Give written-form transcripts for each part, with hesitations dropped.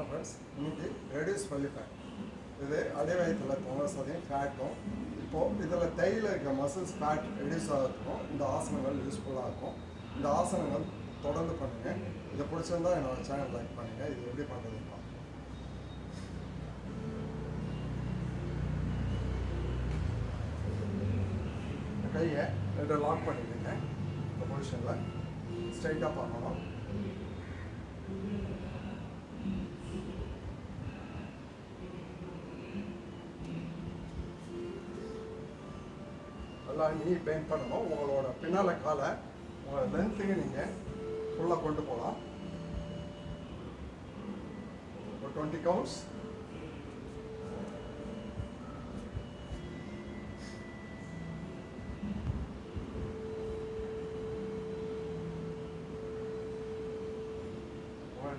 வணக்கம் ஃப்ரெண்ட்ஸ். இன்னைக்கு ரெடியூஸ் பண்ணிப்பேன். இது அடிவயத்தில் தொங்கசதையும் ஃபேட்டும். இப்போது இதில் தையில் இருக்க மசில்ஸ் ஃபேட் ரெடியூஸ் ஆகிறதுக்கும் இந்த ஆசனங்கள் யூஸ்ஃபுல்லாக இருக்கும். இந்த ஆசனங்கள் தொடர்ந்து பண்ணுங்கள். இதை பிடிச்சிருந்தால் என்னோடய சேனல் லைக் பண்ணுங்கள். இது எப்படி பண்ணுறதுப்பா? கையை ரெண்டு லாக் பண்ணிக்கோங்க. இந்த பொசிஷனில் ஸ்ட்ரைட்டாக பண்ணணும். எல்லாம் நீ பெயிண்ட் பண்ணணும். உங்களோட பின்னால் காலை உங்களோட லென்த்துக்கு நீங்கள் ஃபுல்லாக கொண்டு போகலாம். ஒரு 20 கவுண்ட்ஸ்.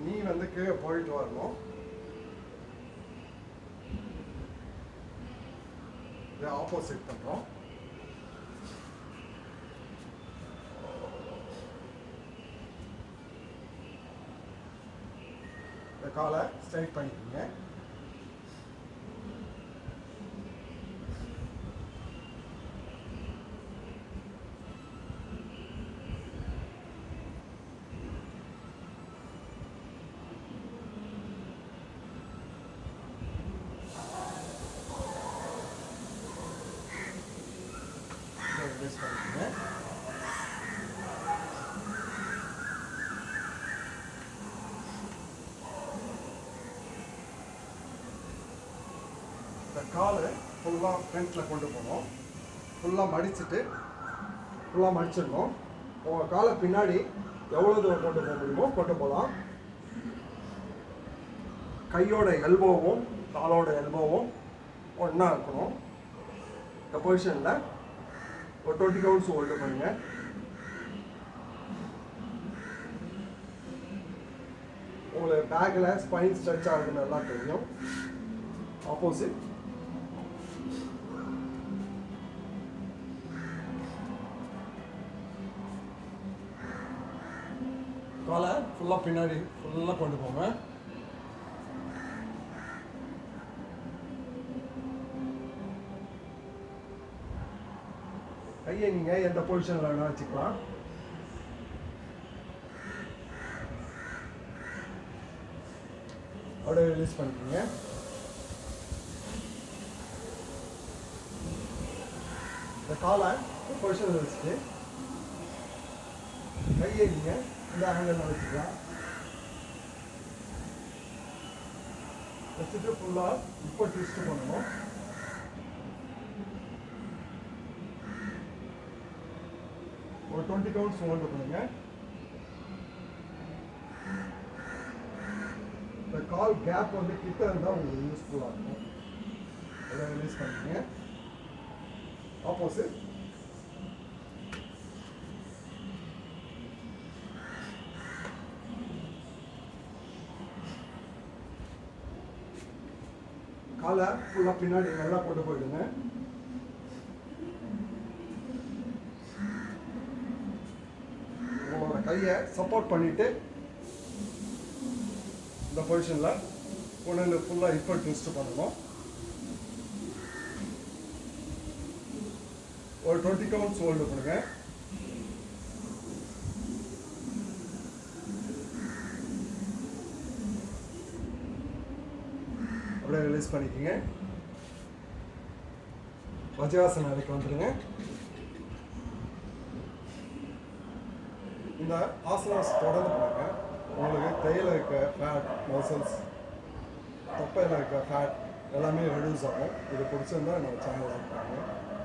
நீ வந்து கீழே போயிட்டு வரணும். இதை ஆப்போசிட் பண்ணுறோம். இந்த காலை ஸ்ட்ரைட் பண்ணிக்கோங்க. ரிலீஸ் பண்ணிக்கோங்க. இந்த காலை ஃபுல்லாக ஃப்ரண்ட்டில் கொண்டு போகணும். ஃபுல்லாக மடிச்சிடணும். உங்கள் காலை பின்னாடி எவ்வளோ தூரம் கொண்டு போக முடியுமோ கொண்டு போகலாம். கையோட எல்போவும் காலோட எல்போவும் ஒன்றா இருக்கணும். இந்த பொசிஷனில் ஒரு 20 கவுண்ட்ஸ் ஹோல்டு பண்ணுங்க. உங்களுக்கு பேக்கில் ஸ்பைன் ஸ்ட்ரெச் ஆகுதுன்னு எல்லாம் தெரியும். ஆப்போசிட் காலை ஃபுல்லாக பின்னாடி ஃபுல்லாக கொண்டு போங்க. கையை நீங்கள் எந்த பொசிஷனில் வேணால் வச்சுக்கலாம். அப்படியே ரிலீஸ் பண்ணிக்கோங்க. இந்த காலை பொசிஷனில் வச்சுட்டு கையை நீங்கள் இந்த ஆங்கிளில் வச்சுக்கலாம். வச்சுட்டு ஃபுல்லாக இப்போ ட்விஸ்ட் பண்ணணும். ஒரு 20 கவுண்ட்ஸ் ஹோல்டு பண்ணுங்க. இந்த கால் கேப் வந்து கிட்ட இருந்தால் உங்களுக்கு யூஸ்ஃபுல்லாக இருக்கும். அதை ரிலீஸ் பண்ணிக்கங்க. ஆப்போசிட் காலை ஃபுல்லாக பின்னாடி நல்லா கொண்டு போயிடுங்க. உங்களோட கையை சப்போர்ட் பண்ணிவிட்டு இந்த பொசிஷனில் கொண்டு ஃபுல்லாக இப்போ ட்விஸ்ட் பண்ணணும். ஒரு 20 கவுண்ட்ஸ் ஹோல்டு பண்ணுங்க. அப்படியே ரிலீஸ் பண்ணிக்கோங்க. வஜ்ராசன நிலைக்கு வந்துடுங்க. இந்த ஆசனாஸ் தொடர்ந்து பண்ணுங்க. உங்களுக்கு தையில் இருக்க ஃபேட் மசில்ஸ், தொப்பையில் இருக்க ஃபேட் எல்லாமே ரெடியூஸ் ஆகும். இது பிடிச்சிருந்தா என்னோட சேனல் லைக் பண்ணுங்கள்.